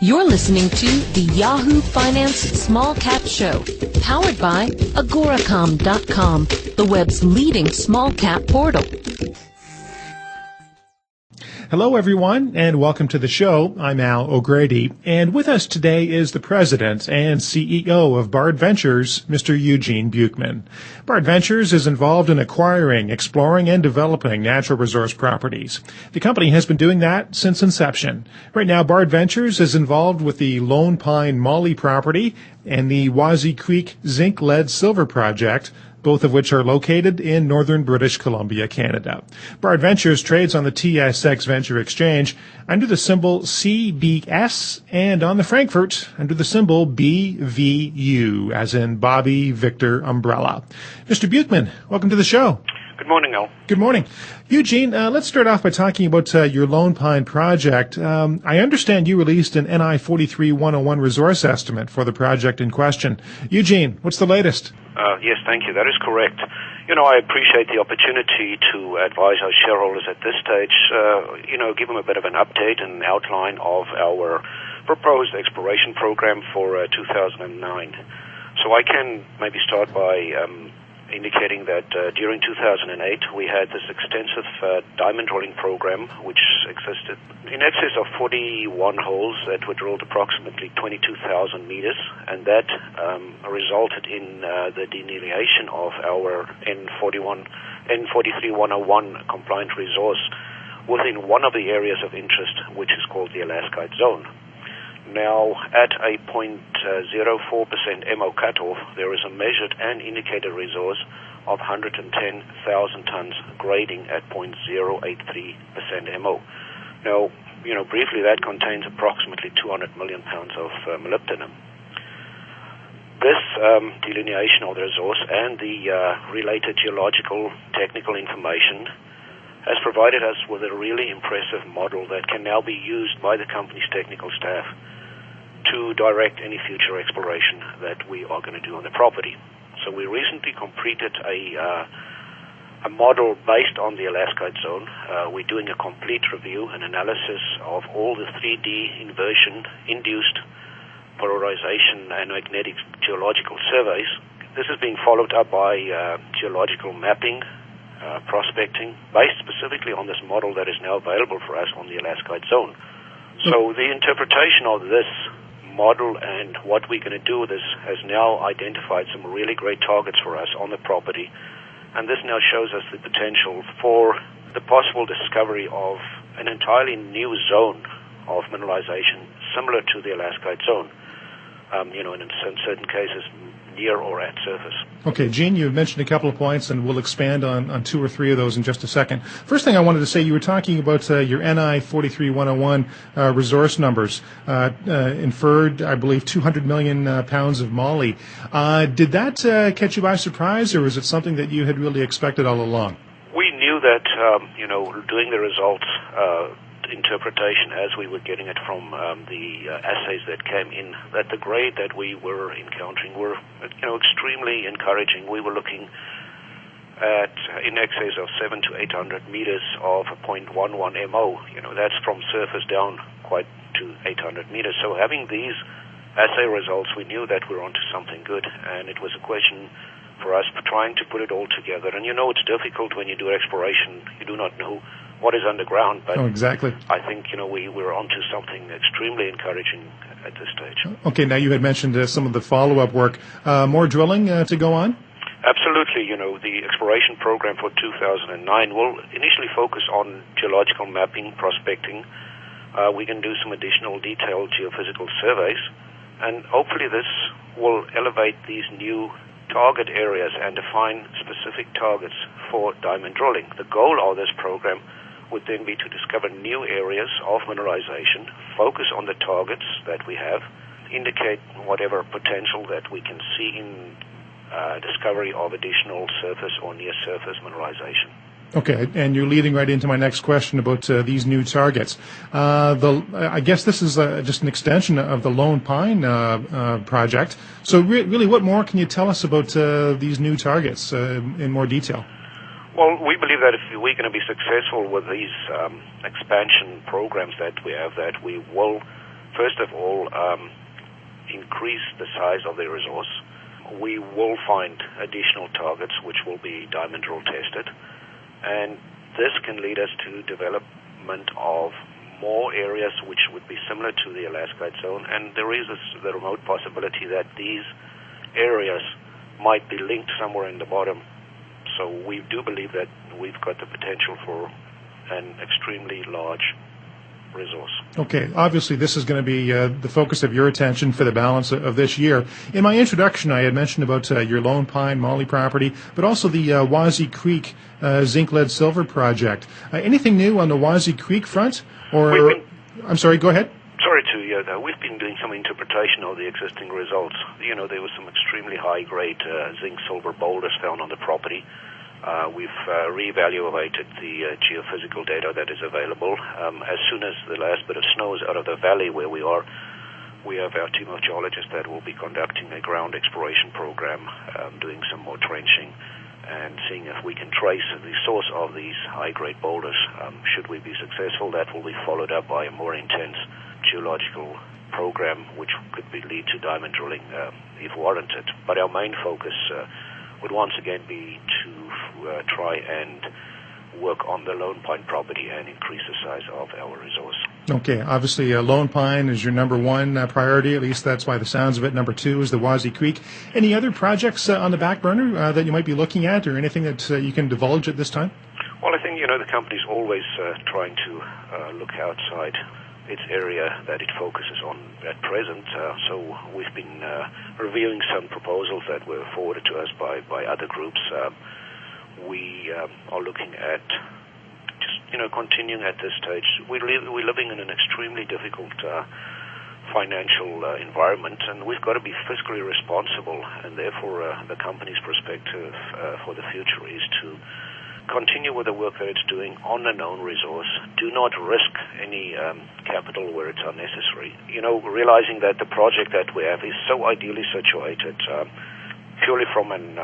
You're listening to the Yahoo Finance Small Cap Show, powered by AGORACOM.com, the web's leading small cap portal. Hello, everyone, and welcome to the show. I'm Al O'Grady, and with us today is the president and CEO of Bard Ventures, Mr. Eugene Beukman. Bard Ventures is involved in acquiring, exploring, and developing natural resource properties. The company has been doing that since inception. Right now, Bard Ventures is involved with the Lone Pine Moly property and the Wazi Creek Zinc Lead Silver project, both of which are located in northern British Columbia, Canada. Bard Ventures trades on the TSX Venture Exchange under the symbol CBS and on the Frankfurt under the symbol BVU, as in Bobby Victor Umbrella. Mr. Beukman, welcome to the show. Good morning, Al. Good morning. Eugene, let's start off by talking about your Lone Pine project. I understand you released an NI 43-101 resource estimate for the project in question. Eugene, what's the latest? Yes, thank you. That is correct. I appreciate the opportunity to advise our shareholders at this stage, give them a bit of an update and outline of our proposed exploration program for 2009. So I can maybe start by indicating that during 2008 we had this extensive diamond drilling program which existed in excess of 41 holes that were drilled approximately 22,000 meters, and that resulted in the delineation of our N43-101 compliant resource within one of the areas of interest, which is called the Alaskite Zone. Now, at a 0.04% MO cutoff, there is a measured and indicated resource of 110,000 tons grading at 0.083% MO. Now, briefly, that contains approximately 200 million pounds of molybdenum. This delineation of the resource and the related geological technical information has provided us with a really impressive model that can now be used by the company's technical staff to direct any future exploration that we are going to do on the property. So we recently completed a model based on the Alaskite Zone. We're doing a complete review and analysis of all the 3D inversion-induced polarization and magnetic geological surveys. This is being followed up by geological mapping, prospecting, based specifically on this model that is now available for us on the Alaskite Zone. So the interpretation of this model and what we're going to do with this has now identified some really great targets for us on the property, and this now shows us the potential for the possible discovery of an entirely new zone of mineralization similar to the Alaskite Zone, in certain cases near or at surface. Okay, Gene, you mentioned a couple of points, and we'll expand on two or three of those in just a second. First thing I wanted to say, you were talking about your NI 43-101 resource numbers, inferred, I believe, 200 million pounds of moly. Did that catch you by surprise, or was it something that you had really expected all along? We knew that, doing the results interpretation as we were getting it from the assays that came in, that the grade that we were encountering were extremely encouraging. We were looking at in excess of 700 to 800 meters of a 0.11 MO. That's from surface down quite to 800 meters. So having these assay results, we knew that we were onto something good, and it was a question for us trying to put it all together. And it's difficult when you do exploration. You do not know what is underground, but exactly. I think we were onto something extremely encouraging at this stage. Okay, now you had mentioned some of the follow-up work. More drilling to go on? Absolutely. The exploration program for 2009 will initially focus on geological mapping, prospecting. We can do some additional detailed geophysical surveys, and hopefully this will elevate these new target areas and define specific targets for diamond drilling. The goal of this program would then be to discover new areas of mineralization, focus on the targets that we have, indicate whatever potential that we can see in discovery of additional surface or near-surface mineralization. Okay, and you're leading right into my next question about these new targets. I guess this is just an extension of the Lone Pine project. So really, what more can you tell us about these new targets in more detail? Well, we believe that if we're going to be successful with these expansion programs that we have, that we will first of all, increase the size of the resource. We will find additional targets which will be diamond drill tested, and this can lead us to development of more areas which would be similar to the Alaskite zone, and there is the remote possibility that these areas might be linked somewhere in the bottom. So we do believe that we've got the potential for an extremely large resource. Okay, obviously this is going to be the focus of your attention for the balance of this year. In my introduction, I had mentioned about your Lone Pine Moly property, but also the Wazee Creek zinc lead silver project. Anything new on the Wazee Creek front? Or I'm sorry, go ahead. Sorry to you. We've been doing some interpretation of the existing results. You know, there was some extremely high-grade zinc silver boulders found on the property. We've reevaluated the geophysical data that is available. As soon as the last bit of snow is out of the valley where we are, we have our team of geologists that will be conducting a ground exploration program, doing some more trenching, and seeing if we can trace the source of these high-grade boulders. Should we be successful, that will be followed up by a more intense geological program, which could lead to diamond drilling if warranted. But our main focus would once again be to try and work on the Lone Pine property and increase the size of our resource. Okay, obviously Lone Pine is your number one priority, at least that's by the sounds of it. Number two is the Wazee Creek. Any other projects on the back burner that you might be looking at, or anything that you can divulge at this time? Well, I think, the company's always trying to look outside its area that it focuses on at present. So we've been reviewing some proposals that were forwarded to us by other groups. We are looking at just, continuing at this stage. We're living in an extremely difficult financial environment, and we've got to be fiscally responsible, and therefore the company's perspective for the future is to continue with the work that it's doing on a known resource. Do not risk any capital where it's unnecessary. Realizing that the project that we have is so ideally situated, purely from an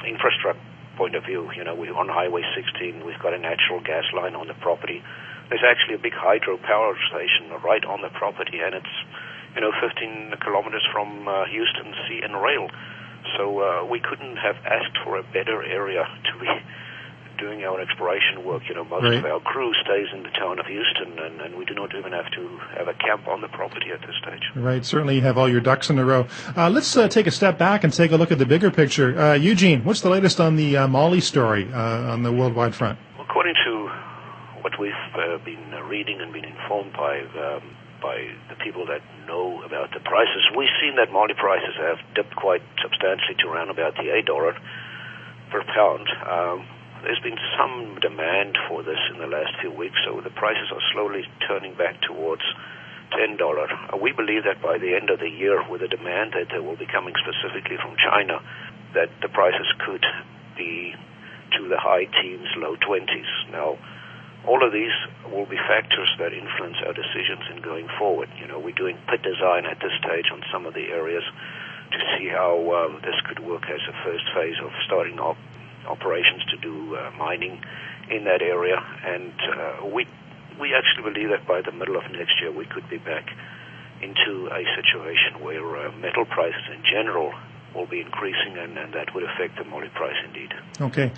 infrastructure point of view. We're on Highway 16. We've got a natural gas line on the property. There's actually a big hydro power station right on the property, and it's 15 kilometers from Houston Sea and Rail. So we couldn't have asked for a better area to be doing our exploration work. Most right. of our crew stays in the town of Houston, and we do not even have to have a camp on the property at this stage. Right, certainly you have all your ducks in a row. Let's take a step back and take a look at the bigger picture. Eugene, what's the latest on the Moly story on the worldwide front? According to what we've been reading and been informed by the people that know about the prices, we've seen that Moly prices have dipped quite substantially to around about the $8 per pound. There's been some demand for this in the last few weeks, so the prices are slowly turning back towards $10. We believe that by the end of the year, with the demand that will be coming specifically from China, that the prices could be to the high teens, low 20s. Now, all of these will be factors that influence our decisions in going forward. We're doing pit design at this stage on some of the areas to see how this could work as a first phase of starting off operations to do mining in that area, and we actually believe that by the middle of next year we could be back into a situation where metal prices in general will be increasing, and that would affect the Moly price indeed. Okay.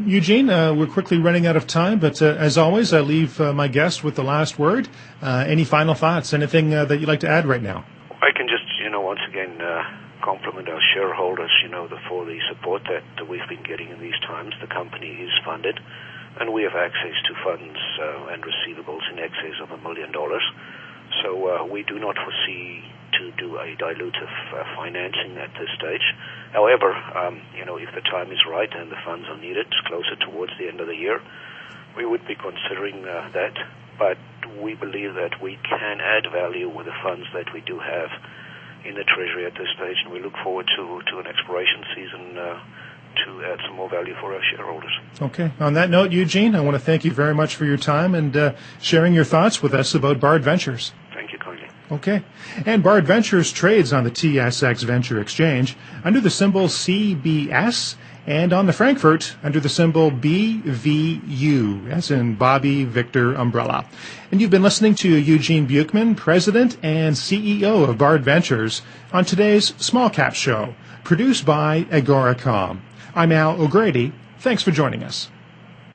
Eugene, we're quickly running out of time, but as always, I leave my guest with the last word. Any final thoughts? Anything that you'd like to add right now? I can just, once again, compliment our shareholders, for the support that we've been getting in these times. The company is funded, and we have access to funds and receiveables in excess of $1 million. So we do not foresee to do a dilutive financing at this stage. However, if the time is right and the funds are needed closer towards the end of the year, we would be considering that. But we believe that we can add value with the funds that we do have in the Treasury at this stage, and we look forward to an exploration season to add some more value for our shareholders. Okay. On that note, Eugene, I want to thank you very much for your time and sharing your thoughts with us about Bard Ventures. Thank you kindly. Okay. And Bard Ventures trades on the TSX Venture Exchange under the symbol CBS and on the Frankfurt under the symbol BVU, as in Bobby Victor Umbrella. And you've been listening to Eugene Beukman, President and CEO of Bard Ventures, on today's Small Cap Show, produced by AGORACOM. I'm Al O'Grady. Thanks for joining us.